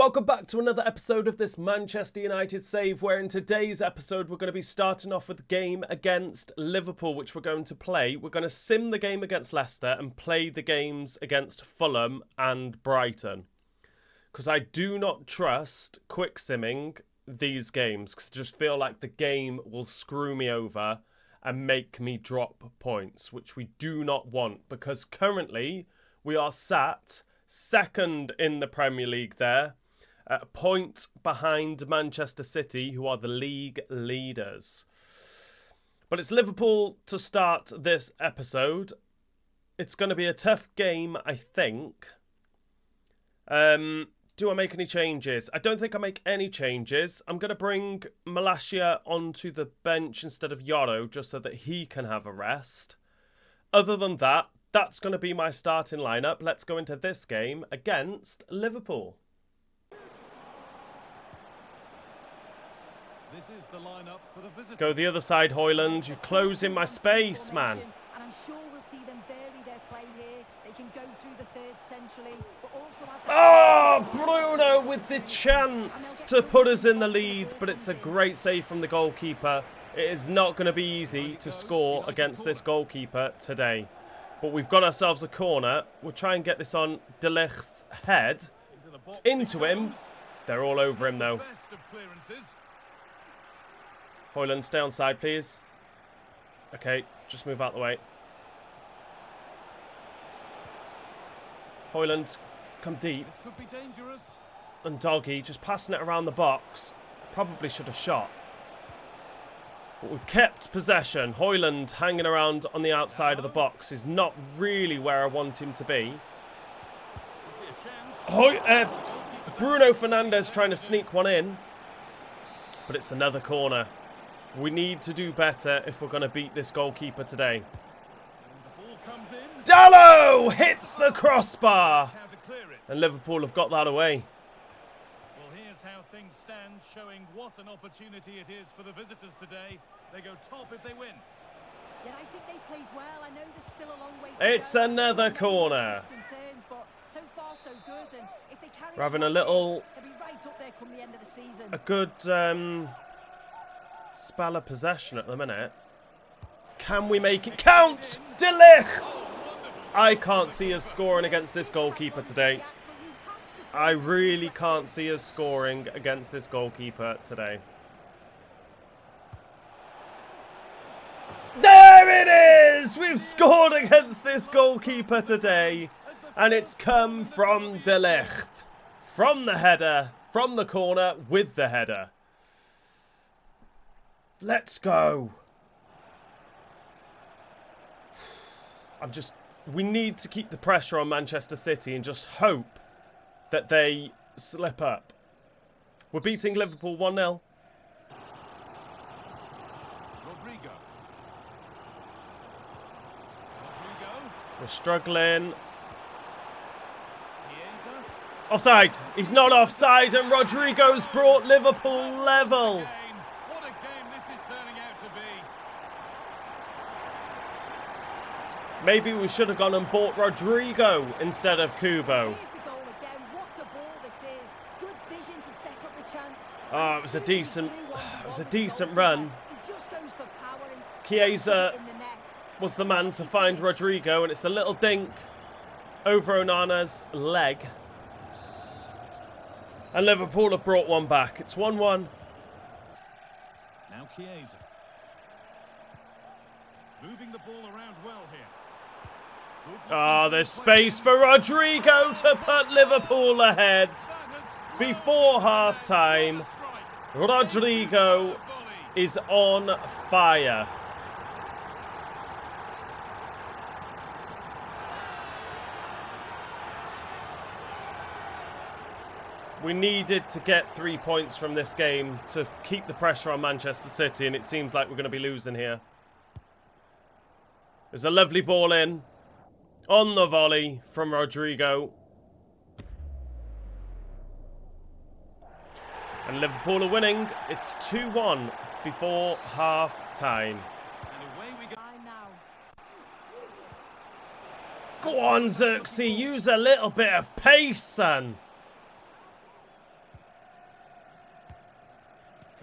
Welcome back to another episode of this Manchester United save, where in today's episode we're going to be starting off with the game against Liverpool, which we're going to play. We're going to sim the game against Leicester and play the games against Fulham and Brighton. Because I do not trust quick simming these games, because I just feel like the game will screw me over and make me drop points, which we do not want, because currently we are sat second in the Premier League there, a point behind Manchester City, who are the league leaders. But it's Liverpool to start this episode. It's going to be a tough game, I think. Do I make any changes? I don't think I make any changes. I'm going to bring Malacia onto the bench instead of Yoro, just so that he can have a rest. Other than that, that's going to be my starting lineup. Let's go into this game against Liverpool. This is the lineup for the visitors. Go the other side, Højlund. You close in my space, man. And I'm sure we'll see them vary their play here. They can go through the third centrally, but also have Oh, Bruno with the chance to put us in the lead, but it's a great save from the goalkeeper. It is not going to be easy to score against this goalkeeper today. But we've got ourselves a corner. We'll try and get this on De Ligt's head. It's into him. They're all over him, though. Højlund, stay on side, please. Okay, just move out the way. Højlund, come deep. This could be dangerous. And Doggy just passing it around the box. Probably should have shot. But we've kept possession. Højlund hanging around on the outside of the box is not really where I want him to be. Bruno Fernandes trying to sneak one in. But it's another corner. We need to do better if we're going to beat this goalkeeper today. Dallo hits the crossbar. And Liverpool have got that away. Well, here's how things stand, showing what an opportunity it is for the visitors today. They go top if they win. Yeah, I think they played well. I know there's still a long way to It's go. another corner. So far, so good. And if they carry We're having on a little, they'll be right up there come the end of the season. a good spell of possession at the minute. Can we make it count? De Ligt! I can't see us scoring against this goalkeeper today. I really can't see us scoring against this goalkeeper today. There it is! We've scored against this goalkeeper today. And it's come from De Ligt. From the header, from the corner, with the header. Let's go. We need to keep the pressure on Manchester City and just hope that they slip up. We're beating Liverpool 1-0. Rodrigo. We're struggling. Chiesa. Offside. He's not offside, and Rodrigo's brought Liverpool level. What a game this is turning out to be. Maybe we should have gone and bought Rodrigo instead of Kubo. Here's the goal again. What a ball this is. Good vision to set up the chance. Oh, it was a decent run. He just goes for power and Chiesa in the net. was the man to find Rodrigo, and it's a little dink over Onana's leg. And Liverpool have brought one back. It's 1-1. Now Chiesa. Moving the ball around well here. Ah, there's space for Rodrigo to put Liverpool ahead. Before half-time, Rodrigo is on fire. We needed to get 3 points from this game to keep the pressure on Manchester City, and it seems like we're going to be losing here. There's a lovely ball in on the volley from Rodrigo. And Liverpool are winning. It's 2-1 before half-time. And away we go. Now. Go on, Xerxes. Use a little bit of pace, son.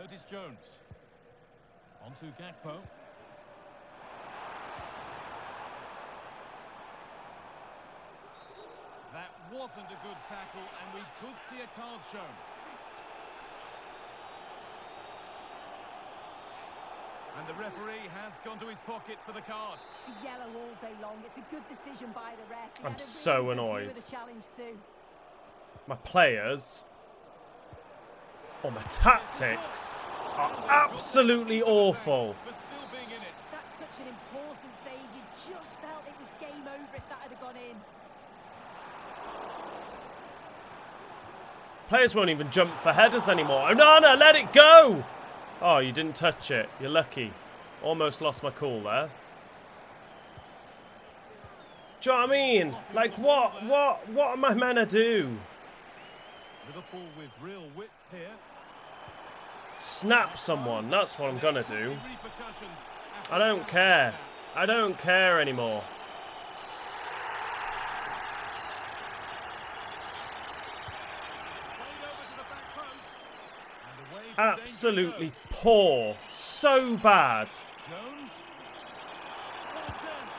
Curtis Jones. On to Gakpo. That wasn't a good tackle, and we could see a card shown. And the referee has gone to his pocket for the card. It's a yellow all day long. It's a good decision by the ref. He I'm had a so really good view annoyed. of the challenge too. My players, or my tactics, are absolutely awful. For still being in it. That's such an important save. You just felt it was game over if that had gone in. Players won't even jump for headers anymore. Onana, let it go! Oh, you didn't touch it. You're lucky. Almost lost my cool there. Do you know what I mean? Like, what am I meant to do? Liverpool with real width here. Snap someone. That's what I'm gonna do. Repercussions after I don't the care. challenge. I don't care anymore. Played over to the back post. And away from danger Absolutely goes. poor. So bad. Jones. What a chance.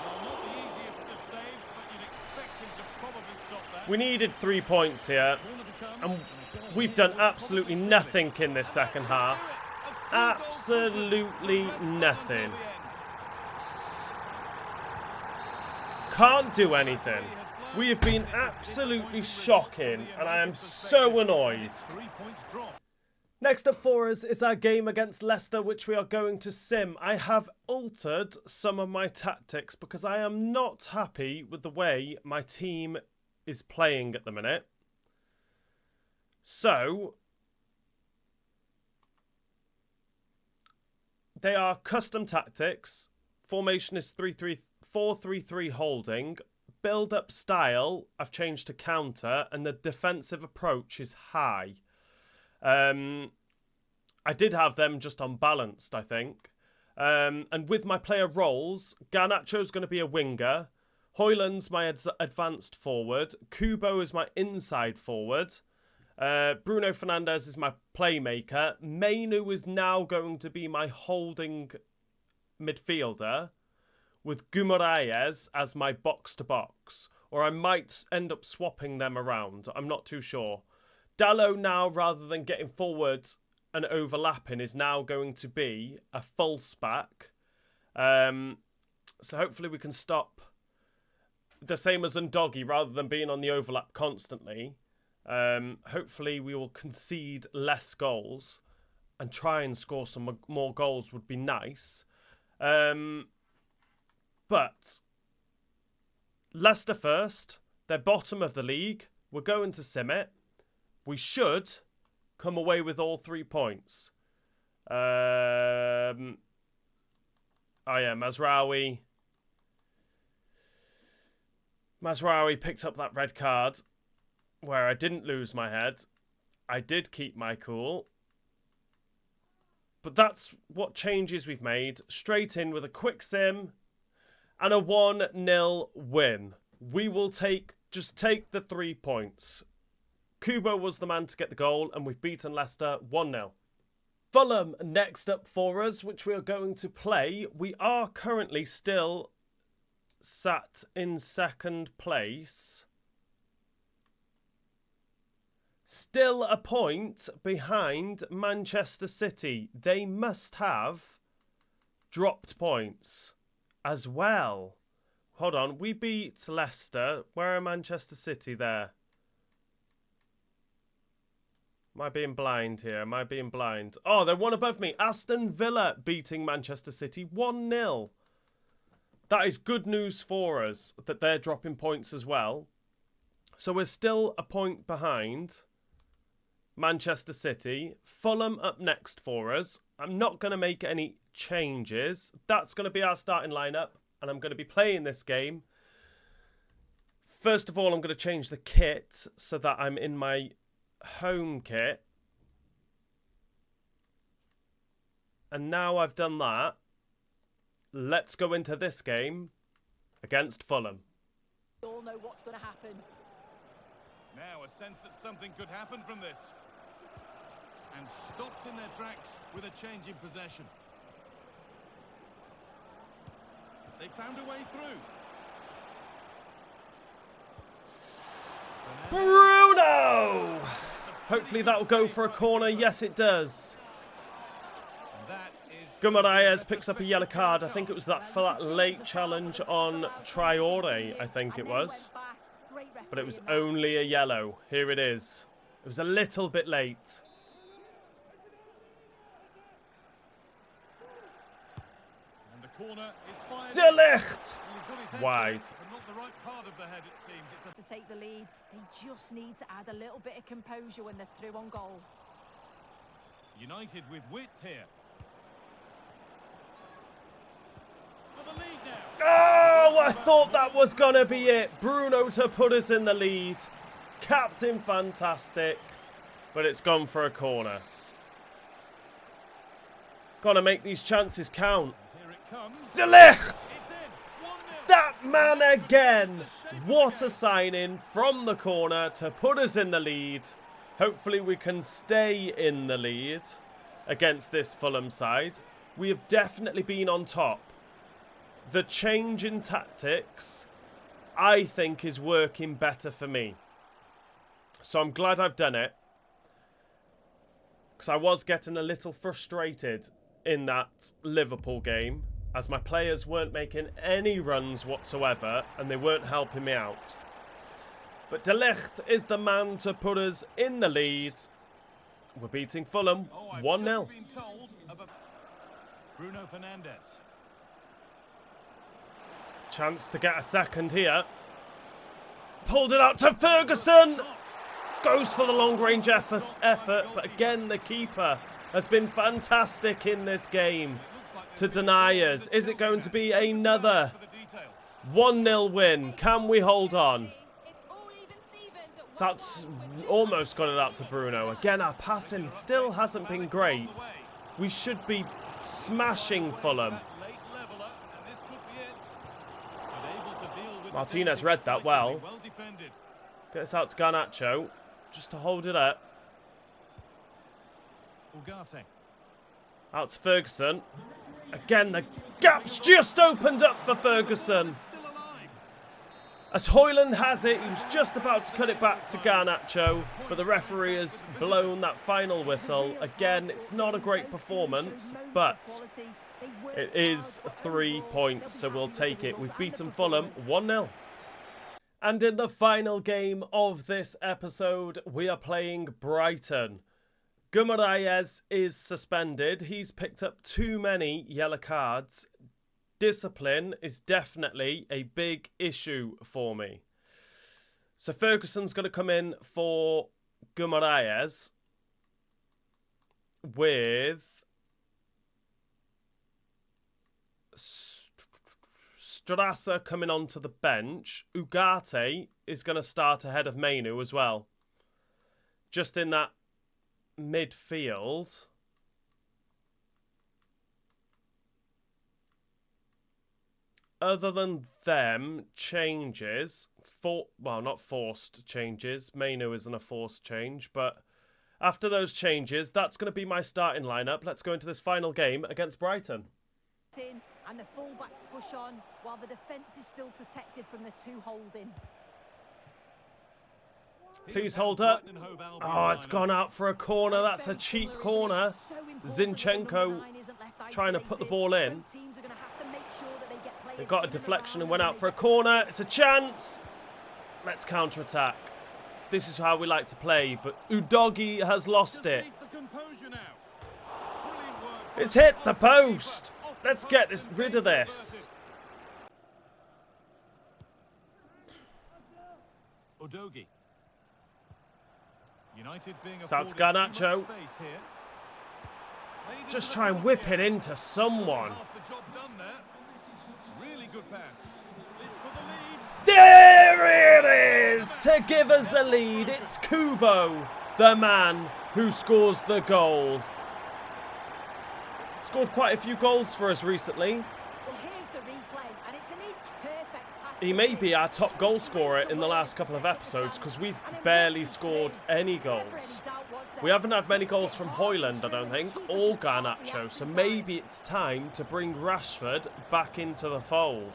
Well, not the easiest of saves, but you'd expect him to probably stop that. We needed 3 points here. Corner to come, And and a goal we've here done will absolutely probably nothing seal it. in this second half. A 2-goal Absolutely cushion. Press on nothing. until the end. Can't do anything. We have been absolutely shocking, and I am so annoyed. 3 points drop. Next up for us is our game against Leicester, which we are going to sim. I have altered some of my tactics because I am not happy with the way my team is playing at the minute. So, they are custom tactics. Formation is 4-3-3 holding. Build-up style, I've changed to counter, and the defensive approach is high. I did have them just unbalanced, I think. And with my player roles, Garnacho's going to be a winger. Højlund's my advanced forward. Kubo is my inside forward. Bruno Fernandes is my playmaker. Mainu is now going to be my holding midfielder, with Guimaraes as my box-to-box. Or I might end up swapping them around. I'm not too sure. Dalot now, rather than getting forward and overlapping, is now going to be a false back. So hopefully we can stop the same as Ndoggy, rather than being on the overlap constantly. Hopefully we will concede less goals and try and score some more goals would be nice. But Leicester first. They're bottom of the league. We're going to sim it. We should come away with all 3 points. Oh yeah, Mazraoui picked up that red card where I didn't lose my head. I did keep my cool. But that's what changes we've made. Straight in with a quick sim and a 1-0 win. We will just take the 3 points. Kubo was the man to get the goal, and we've beaten Leicester 1-0. Fulham next up for us, which we are going to play. We are currently still sat in second place. Still a point behind Manchester City. They must have dropped points as well. Hold on, we beat Leicester. Where are Manchester City there? Am I being blind here? Am I being blind? Oh, they're one above me. Aston Villa beating Manchester City 1-0. That is good news for us that they're dropping points as well. So we're still a point behind Manchester City. Fulham up next for us. I'm not going to make any changes. That's going to be our starting lineup, and I'm going to be playing this game. First of all, I'm going to change the kit so that I'm in my home kit. And now I've done that, let's go into this game against Fulham. We all know what's going to happen. Now a sense that something could happen from this. and stopped in their tracks with a change in possession. They found a way through. Bruno! Hopefully that will go for a corner. Yes, it does. Guimaraes picks up a yellow card. I think it was for that late challenge on Traore, I think it was. But it was only a yellow. Here it is. It was a little bit late. De Ligt! Wide. To take the lead, they just need to add a little bit of composure when they're through on goal. United with width here. For the lead now. Oh, I thought that was going to be it. Bruno to put us in the lead. Captain fantastic. But it's gone for a corner. Got to make these chances count. Here it comes. De Ligt! It's in. 1-0. That man again. What a signing from the corner to put us in the lead. Hopefully we can stay in the lead against this Fulham side. We have definitely been on top. The change in tactics, I think, is working better for me. So I'm glad I've done it. Because I was getting a little frustrated in that Liverpool game, as my players weren't making any runs whatsoever and they weren't helping me out. But De Ligt is the man to put us in the lead. We're beating Fulham 1-0. Bruno Fernandes. Chance to get a second here. Pulled it out to Ferguson. Goes for the long-range effort, but again the keeper has been fantastic in this game to deny us. Is it going to be another 1-0 win? Can we hold on? It's almost got it out to Bruno. Again, our passing still hasn't been great. We should be smashing Fulham. Martinez read that well. Gets out to Garnacho just to hold it up. Out to Ferguson. Again, the gap's just opened up for Ferguson. As Højlund has it, he was just about to cut it back to Garnacho, but the referee has blown that final whistle. Again, it's not a great performance, but it is 3 points, so we'll take it. We've beaten Fulham 1-0. And in the final game of this episode, we are playing Brighton. Guimaraes is suspended. He's picked up too many yellow cards. Discipline is definitely a big issue for me. So Ferguson's going to come in for Guimaraes with Strasser coming onto the bench. Ugarte is going to start ahead of Mainu as well. Just in that midfield. Other than them, changes. Well, not forced changes. Mainu isn't a forced change, but after those changes, that's going to be my starting lineup. Let's go into this final game against Brighton. And the fullbacks push on while the defence is still protected from the two holding. Please hold up. Oh, it's gone out for a corner. That's a cheap corner. Zinchenko trying to put the ball in. They got a deflection and went out for a corner. It's a chance. Let's counter-attack. This is how we like to play, but Udogie has lost it. It's hit the post. Let's get rid of this. Udogie. It's out to Garnacho. Just try and whip it into someone. There it is! To give us the lead, it's Kubo, the man who scores the goal. Scored quite a few goals for us recently. Well, here's the replay, and it's an inch-perfect pass. He may be our top goal scorer in the last couple of episodes because we've barely scored any goals. We haven't had many goals from Højlund, I don't think, or Garnacho, so maybe it's time to bring Rashford back into the fold.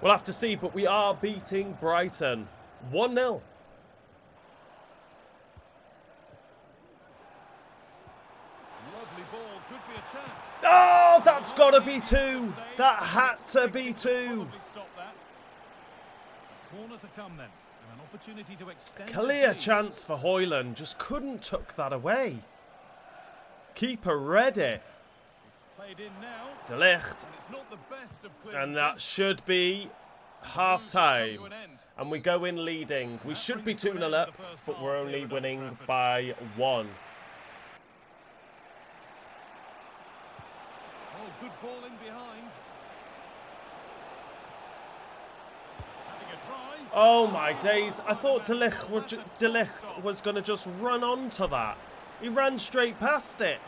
We'll have to see, but we are beating Brighton 1-0. Lovely ball, could be a chance. Oh, that's got to be 2. That had to be 2. Stop that. Corner to come then. And an opportunity to extend. Clear chance for Højlund, just couldn't tuck that away. Keeper ready. It's played in now. De Ligt. And it's not the best of clearances. And that should be half time. And we go in leading. We should be 2-0 up, but we're only winning by 1. Oh, good ball in behind. Having a try. Oh my days. I thought De Ligt was going to just run onto that. He ran straight past it.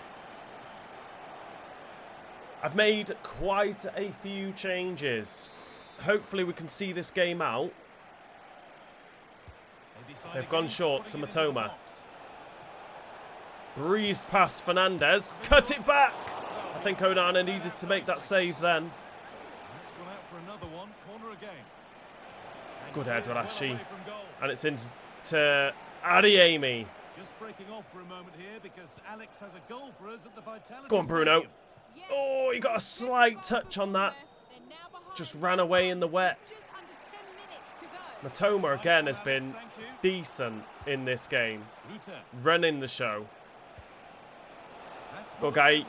I've made quite a few changes. Hopefully we can see this game out. They've gone short to Matoma. Breezed past Fernandez. Cut it back. I think Onana needed to make that save then. It's gone out for another one. Corner again. Good head, Rashi. And it's into Adeyemi. Just breaking off for a moment here because Alex has a goal for us at the Vitality. Go on, Bruno. Stadium. Oh, he got a slight touch on that. Just ran away in the wet. Matoma again has been decent in this game. Running the show. Go, guy.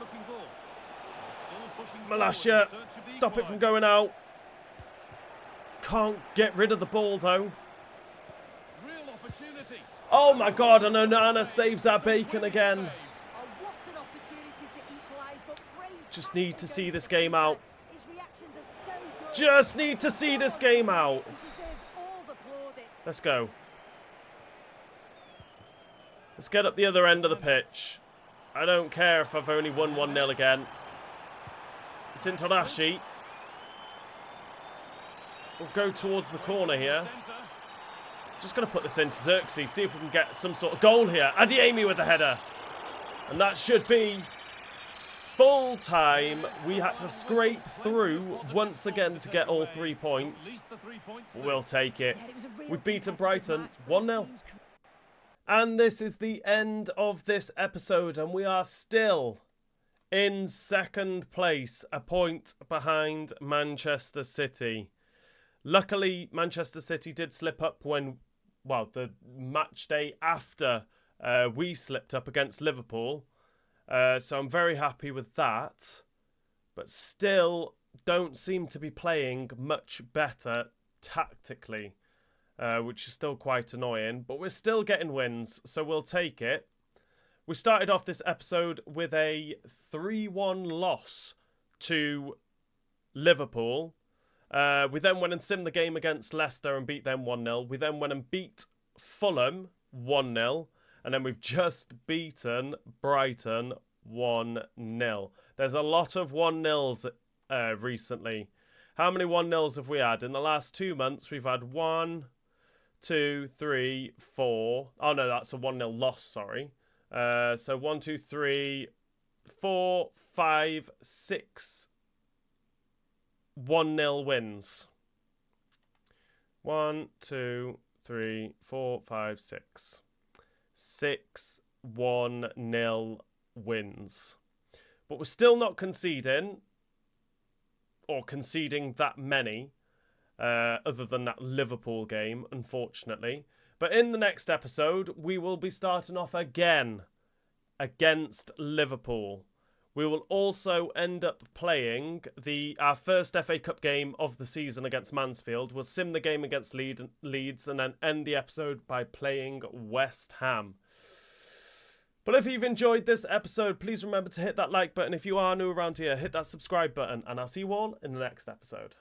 Malacia, stop it from going out. Can't get rid of the ball though. Oh my God, and Onana saves our bacon again. Just need to see this game out. Just need to see this game out. Let's go. Let's get up the other end of the pitch. I don't care if I've only won 1-0 again. It's into Rashi. We'll go towards the corner here. Just going to put this into Xerxes, see if we can get some sort of goal here. Adeyemi with the header. And that should be full time. We had to scrape through once again to get all 3 points. We'll take it. We've beaten Brighton 1-0. And this is the end of this episode, and we are still in second place, a point behind Manchester City. Luckily, Manchester City did slip up when, well, the match day after we slipped up against Liverpool. So I'm very happy with that. But still don't seem to be playing much better tactically, which is still quite annoying. But we're still getting wins, so we'll take it. We started off this episode with a 3-1 loss to Liverpool. We then went and simmed the game against Leicester and beat them 1-0. We then went and beat Fulham 1-0. And then we've just beaten Brighton 1-0. There's a lot of 1-0s recently. How many 1-0s have we had? In the last 2 months, we've had 1, 2, 3, 4. Oh, no, that's a 1-0 loss, sorry. So 1, 2, 3, 4, 5, 6 1-0 wins. 1, 2, 3, 4, 5, 6. 6 1-0 wins. But we're still not conceding, or conceding that many, other than that Liverpool game, unfortunately. But in the next episode, we will be starting off again against Liverpool. We will also end up playing our first FA Cup game of the season against Mansfield. We'll sim the game against Leeds and then end the episode by playing West Ham. But if you've enjoyed this episode, please remember to hit that like button. If you are new around here, hit that subscribe button. And I'll see you all in the next episode.